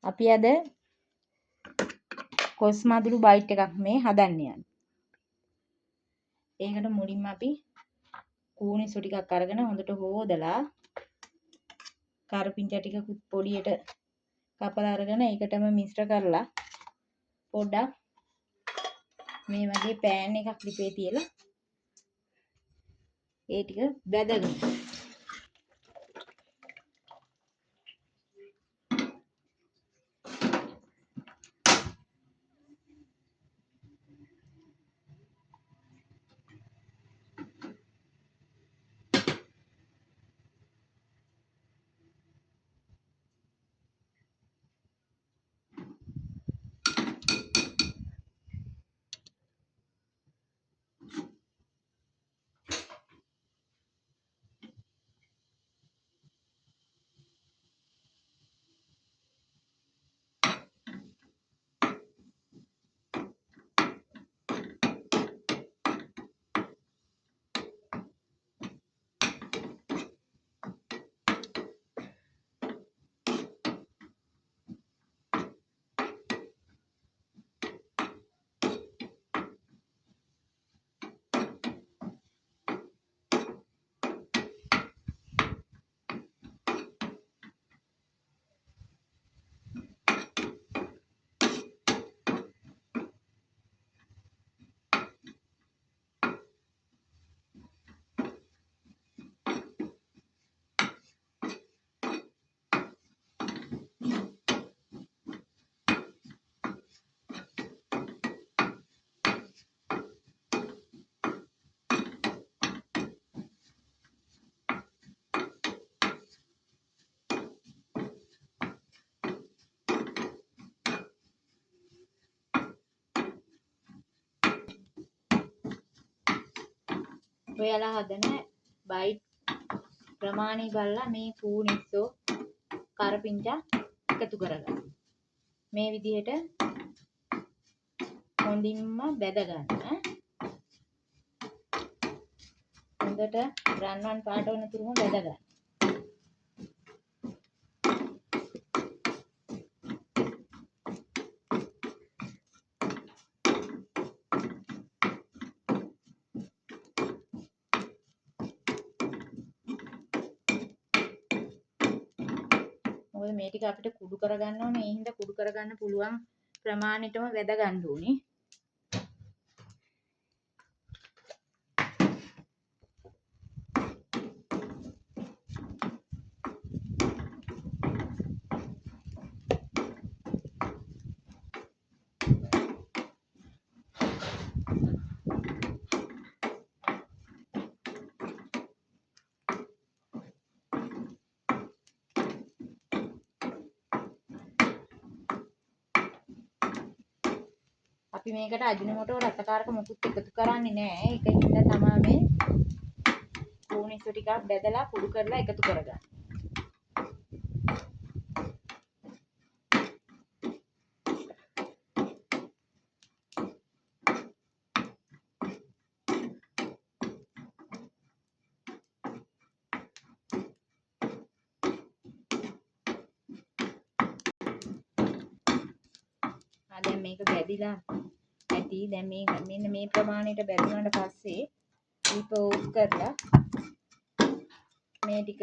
අපි අද කොස් මදුරු බයිට් එකක් මේ හදන්න යන්නේ. ඒකට මුලින්ම අපි කූණිසු ටිකක් අරගෙන හොඳට හොදලා කරපිංචා ටිකකුත් පොඩියට කපලා අරගෙන ඒකටම මිශ්‍ර කරලා පොඩ්ඩක් මේ වගේ පෑන් එකක් ලිපේ තියලා ඒ ටික බැදගන්න. ඔයාලා හදන බයිට් ප්‍රමාණය බලලා මේ කූණිස්සෝ කරපිංචා එකතු කරගන්න. මේ විදිහට හොඳින්ම බැද ගන්න. හොඳට රන්වන් පාට වන තුරුම බැද ගන්න. මොකද මේ ටික අපිට කුඩු කරගන්න ඕනේ. ඒ හින්දා කුඩු කරගන්න පුළුවන් ප්‍රමාණයටම වැද ගන්න ඕනේ. අපි මේකට අජිනමෝටෝ රසකාරක මොකුත් එකතු කරන්නේ නැහැ. ඒක හින්දා තමයි මේ කූණිසු ටිකක් බෙදලා කුඩු කරලා එකතු කරගන්නේ. දැන් මේක බැදිලා ඇති. දැන් මේ මෙන්න මේ ප්‍රමාණයට බැදුනාට පස්සේ ඊප ඕෆ් කරලා මේ ටික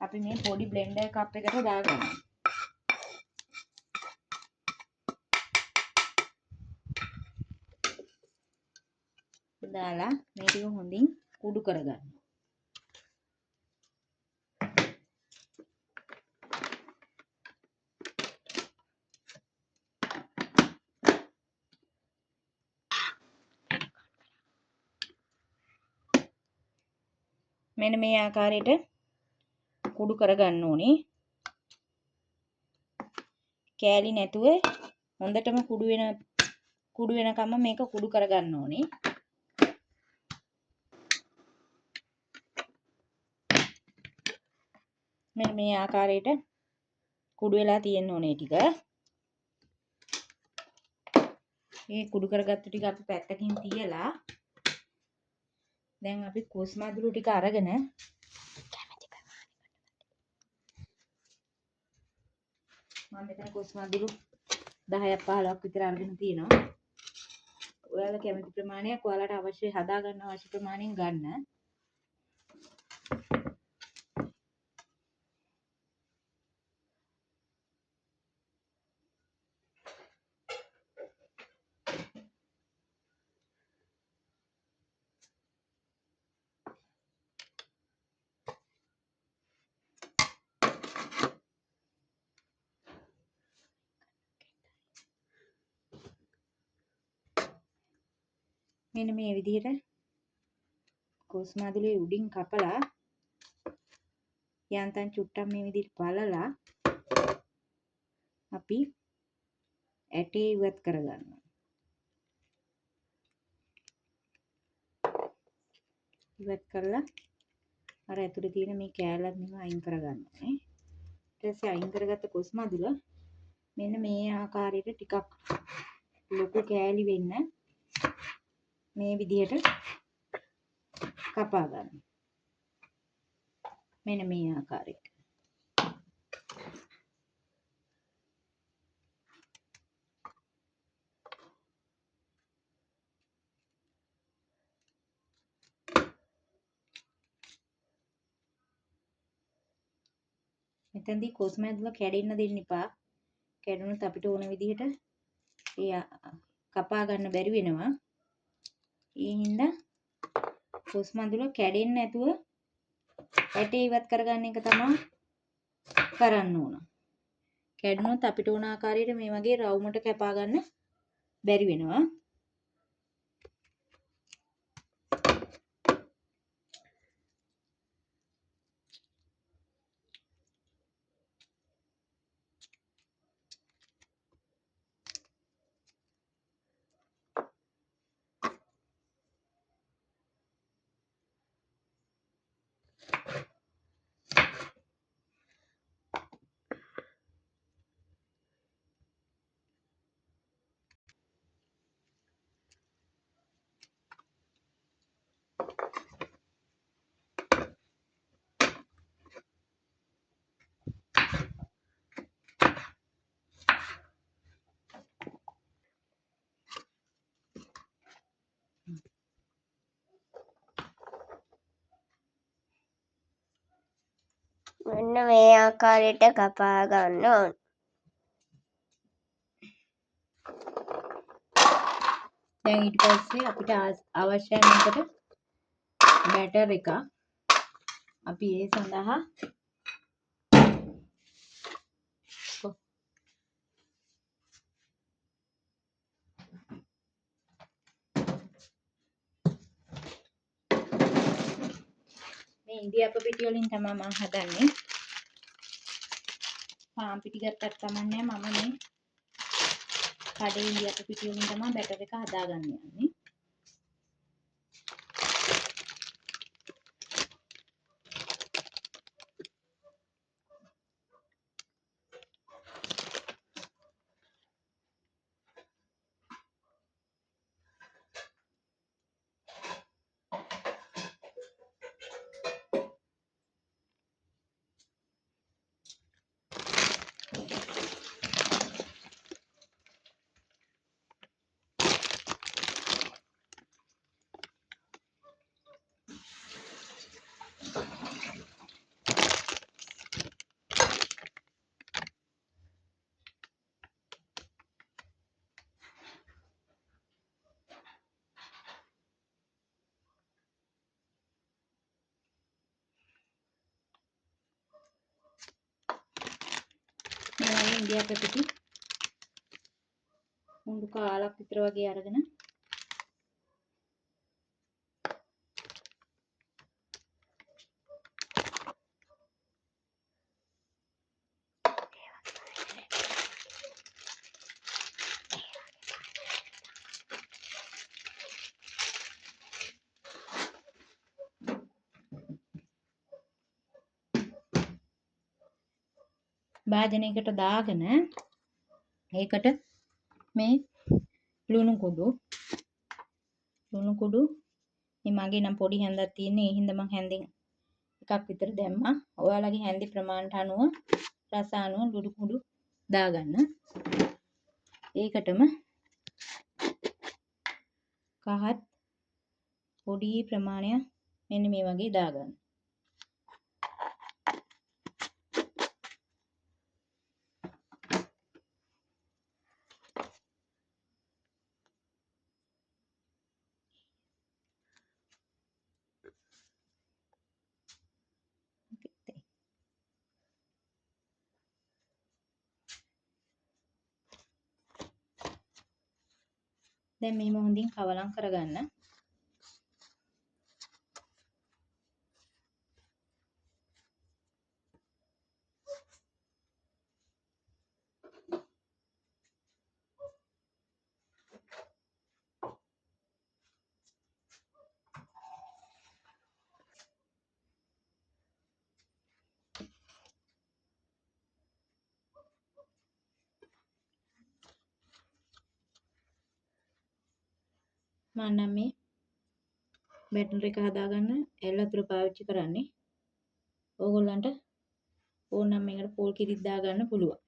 අපි මේ පොඩි බ්ලෙන්ඩර් කප් එකට දාගන්නවා. දාලා මේ ටික හොඳින් කුඩු කරගන්න. මෙන්න මේ ආකාරයට කුඩු කරගන්න ඕනේ. කෑලි නැතුව හොඳටම කුඩු වෙනකම් මේක කුඩු කරගන්න ඕනේ. මෙන්න මේ ආකාරයට කුඩු වෙලා තියෙන්න ඕනේ ටික. මේ කුඩු කරගත්තු ටික අපි පැත්තකින් තියලා දැන් අපි කොස් මදුරු ටික අරගෙන මම මෙතන කුස්මන්දිලු 10ක් 15ක් විතර අරගෙන තියෙනවා. ඔයාලා කැමති ප්‍රමාණයක් ඔයාලට අවශ්‍ය හදා ගන්න අවශ්‍ය ප්‍රමාණයෙන් ගන්න. මෙන්න මේ විදිහට කුස්මන්දිලේ උඩින් කපලා යන්තම් චුට්ටක් මේ විදිහට බලලා අපි ඇටේ ඉවත් කරගන්නවා. ඉවත් කරලා අර ඇතුලේ තියෙන මේ කෑල්ලත් මෙව අයින් කරගන්නවා නේ. ඊට පස්සේ අයින් කරගත්ත කුස්මන්දිල මෙන්න මේ ආකාරයට ටිකක් ලොකු කෑලි වෙන්න මේ විදිහට කපා ගන්න. මෙන්න මේ ආකාරයට. මෙතෙන්දී කුස්මන්දිල කැඩෙන්න දෙන්න එපා. කැඩුණොත් අපිට ඕන විදිහට ඒ කපා ගන්න බැරි වෙනවා. ඒ හින්දා කුස්මන්දිල කැඩෙන්නේ නැතුව ඇටේ ඉවත් කරගන්න එක තමයි කරන්න ඕන. කැඩුණොත් අපිට ඕන ආකාරයට මේ වගේ රවුමට කැපා ගන්න බැරි වෙනවා. මෙන්න මේ ආකාරයට කපා ගන්න ඕන. දැන් ඊට පස්සේ අපිට අවශ්‍යයි මේකට බැටර් එකක්. අපි ඒ සඳහා මේ ඉන්දියාප පිටි වලින් තමයි මම හදන්නේ. පාන් පිටි ගත්තත් කමන්නේ මම මේ කඩේ ඉන්දියාප පිටි වලින් තමයි බැටර් එක හදාගන්න යන්නේ. මේ වගේ ඉන්දියාප පිටි මුණ්ඩු කාලක් විතර වගේ අරගෙන භාජනයකට දාගෙන ඒකට මේ ලුණු කුඩු මේ මගේ නම් පොඩි හැන්දක් තියෙන්නේ. ඒ හින්දා මම හැන්දෙන් එකක් විතර දැම්මා. ඔයාලගේ හැන්දි ප්‍රමාණයට අනුව රස අනුව ලුණු කුඩු දාගන්න. ඒකටම කහත් පොඩි ප්‍රමාණයක් මෙන්න මේ වගේ දාගන්න. දැන් මෙහෙම හොඳින් කවලම් කරගන්න. මම නම් මේ බැටර් එක හදාගන්න එල් වතුර පාවිච්චි කරන්නේ. ඕගොල්ලන්ට ඕන නම් මේකට පෝල් කිරිත් දාගන්න පුළුවන්.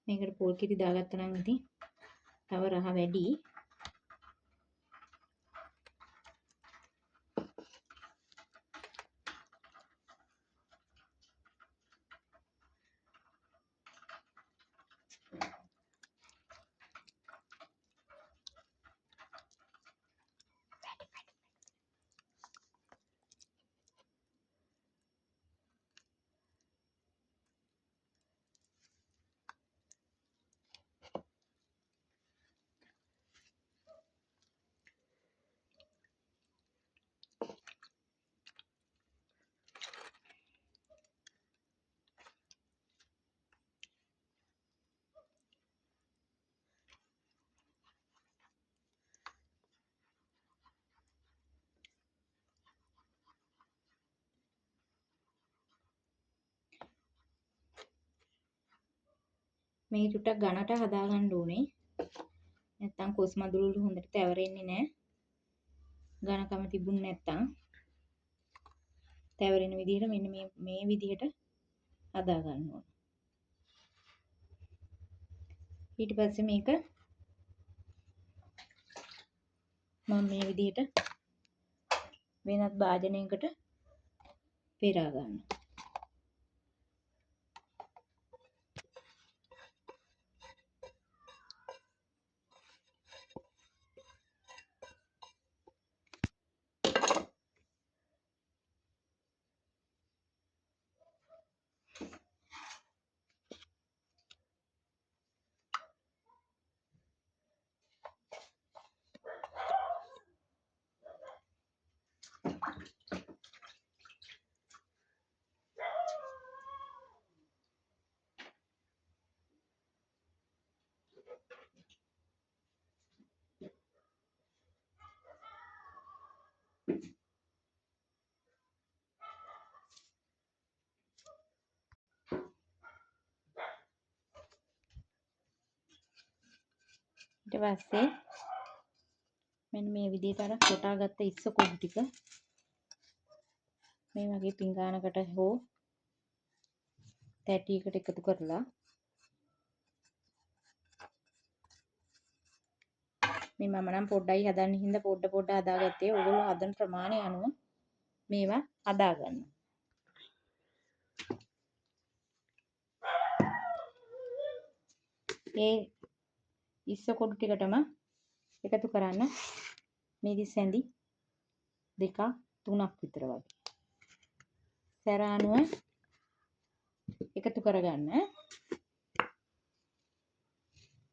මේකට පෝල් කිරි දාගත්තා නම් ඉතින් තව රහ වැඩි. මේ ටුටක් ඝනට හදාගන්න ඕනේ. නැත්තම් කොස් මදුළු වල හොඳට තැවරෙන්නේ නැහැ. ඝනකම තිබුණ නැත්තම් තැවරෙන විදිහට මෙන්න මේ විදිහට හදාගන්න ඕනේ. ඊට පස්සේ මේක මම මේ විදිහට වෙනත් භාජනයකට පෙරා ගන්නවා. ඊට පස්සේ මෙන්න මේ විදිහට අර කොටාගත්ත ඉස්ස කුඩු ටික මේ වගේ පිඟානකට හෝ තැටියකට එකතු කරලා මේ මම නම් පොඩ්ඩයි හදන්න හින්දා පොඩ හදාගත්තේ. ඔයගොල්ලෝ හදන ප්‍රමාණය අනුව මේවා හදාගන්න. ඒ ඉස්ස කුඩු ටිකටම එකතු කරන්න මිරිස් ඇඳි 2 3ක් විතර වගේ. සැර අනුව එකතු කරගන්න.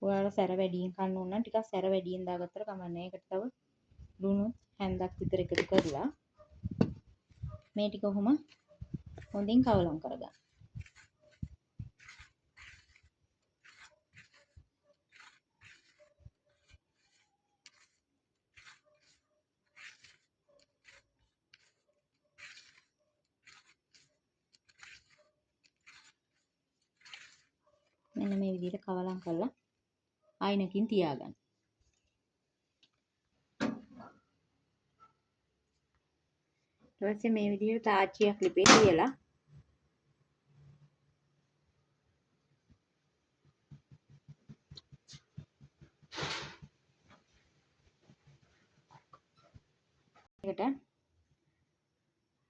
ඔයාලා සැර වැඩියෙන් කන්න ඕන නම් ටිකක් සැර වැඩියෙන් දාගත්තට කමක් නැහැ. ඒකට තව ලුණු හැන්දක් විතර එකතු කරලා මේ ටික කොහොම හොඳින් කවලම් කරගන්න. මෙන්න මේ විදිහට කවලම් කරලා අයිනකින් තියාගන්න. ඊට පස්සේ මේ විදිහට තාච්චියක් ලිපේ තියලා එකට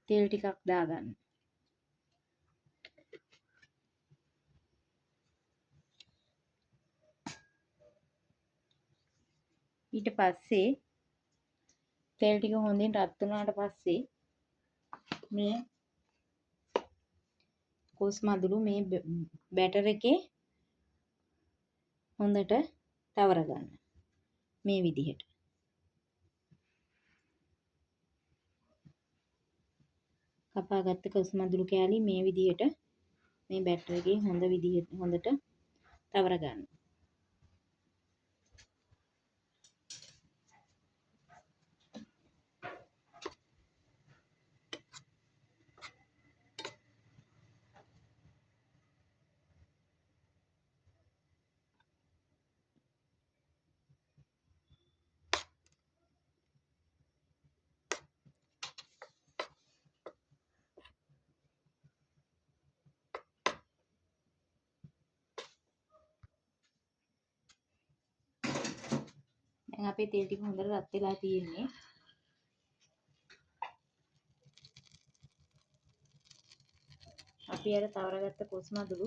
තෙල් ටිකක් දාගන්න. ඊට පස්සේ තෙල් ටික හොඳින් රත් වුණාට පස්සේ මේ කොස් මදුරු මේ බැටර් එකේ හොඳට තවර ගන්න. මේ විදිහට. කපාගත්ත කොස් මදුරු කෑලි මේ විදිහට මේ බැටර් එකේ හොඳට තවර ගන්න. දැන් අපේ තෙල් ටික හොඳට රත් වෙලා තියෙන්නේ. අපි අර තවරගත්ත කොස් මදුරු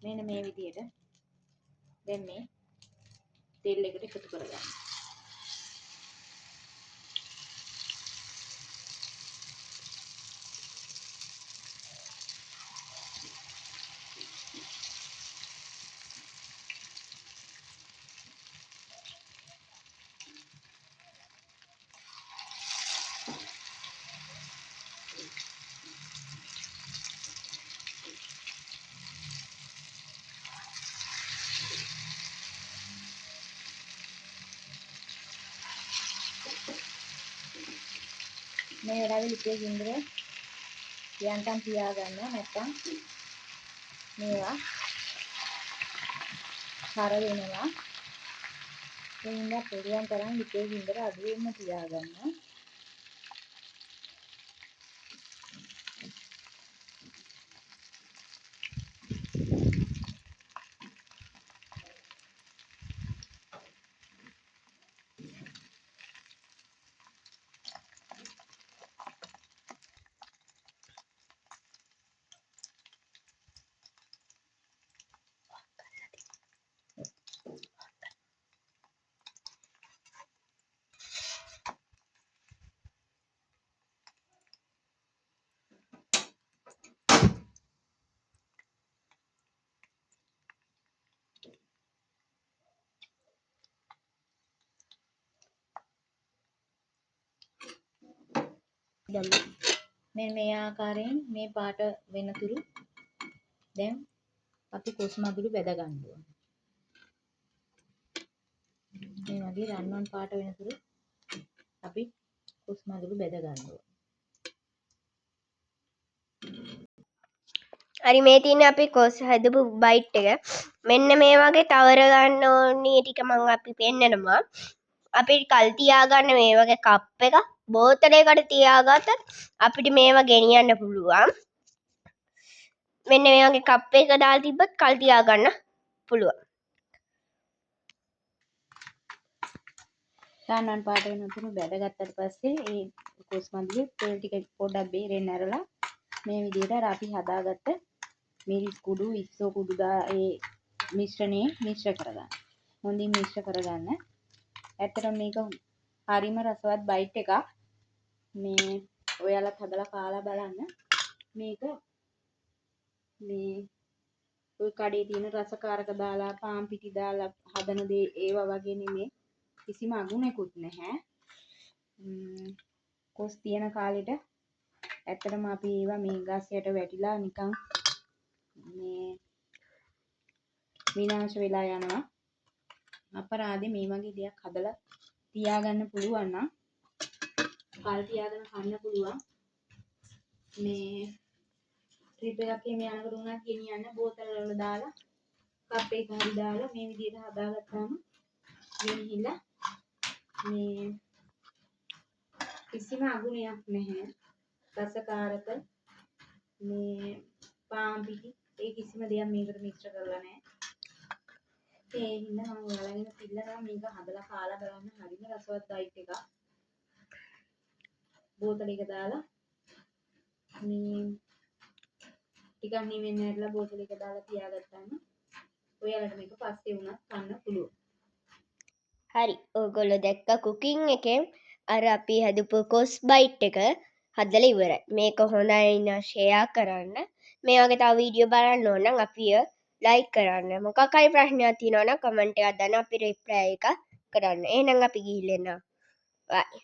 මෙන්න මේ විදිහට දැන් මේ තෙල් එකට එකතු කරගන්න. මේ වෙලාවේ ලිපේ ගින්දර යන්තම් තියාගන්න. නැත්නම් මේවා කර වෙනවා. ඒ හින්දා පුළුවන් තරම් ලිපේ ගින්දර අඩුවෙන්ම තියාගන්න. මේ ආකාරයෙන් මේ පාට වෙනතුරු දැන් අපි කොස් මදුරු බෙද ගන්න ඕන. මේ වගේ රන්වන් පාට වෙනතුරු අපි කොස් මදුරු බෙද ගන්න ඕන. හරි මේ තියෙන අපි කොස් හදපු බයිට් එක. මෙන්න මේ වගේ තවර ගන්න ඕනේ ටික මම අපි පෙන්නනවා. අපිට කල් තියාගන්න මේ වගේ කප් එක බෝතලයකට තියාගත්තත් අපිට මේවා ගෙනියන්න පුළුවන්. මෙන්න මේ වගේ කප් එක දාලා තිබ්බත් කල් තියාගන්න පුළුවන්. රන්වන් පාට වෙනතුරු බෙද ගත්තට පස්සේ ඒ කොස් මදුරු තෙල් ටික පොඩ්ඩක් බේරෙන්න ඇරලා මේ විදිහට අර අපි හදාගත්ත මිරිස් කුඩු ඉස්සෝ කුඩු ඒ මිශ්‍රණේ මිශ්‍ර කරගන්න. හොඳින් මිශ්‍ර කරගන්න. ඇත්තටම මේක හරිම රසවත් බයිට් එකක්. මේ ඔයාලත් හදලා කාලා බලන්න. මේක මේ ඔය කඩේ තියෙන රසකාරක දාලා පාන් පිටි දාලා හදන දේ ඒවා වගේ නෙමෙයි. කිසිම අගුණයක්වත් නැහැ. කොස් තියෙන කාලෙට ඇත්තටම අපි ඒවා මේ ගස් යට වැටිලා නිකන් මේ විනාශ වෙලා යනවා. අපරාධේ මේ වගේ දෙයක් හදලා තියාගන්න පුළුවන් නම් කල් තියාගෙන කන්න පුළුවන්. මේ ට්‍රිප් එකක් එහෙම යනකොට උනත් ගෙනියන්න බෝතල් වල දාලා කප් එක හරි දාලා මේ විදිහට හදාගත්තාම ගෙනහිලා මේ කිසිම අගුණයක් නැහැ. රසකාරක මේ පාන් පිටි ඒ කිසිම දෙයක් මේකට මික්ස් කරලා නැහැ. ඒ හින්දා මම ඔයාලගෙන පිළිලා මේක හදලා කාලා බලන්න හරිම රසවත් ඩයිට් එකක්. බෝතල එක දාලා මේ ටිකක් නිවෙන්න ඇරලා බෝතල එක දාලා තියාගත්තාම ඔයාලට මේක පස්සේ වුණත් කන්න පුළුවන්. හරි ඔයගොල්ලෝ දැක්ක කුකින් එකෙන් අර අපි හදපු කොස් බයිට් එක හදලා ඉවරයි. මේක හොඳයි නම් ෂෙයා කරන්න. මේ වගේ තව වීඩියෝ බලන්න ඕන නම් අපිව ලයික් කරන්න. මොකක් හරි ප්‍රශ්නයක් තියෙනවා නම් කමෙන්ට් එකක් දාන්න අපි රිප්ලයි එක කරන්න. එහෙනම් අපි ගිහින් එනවා. බයි.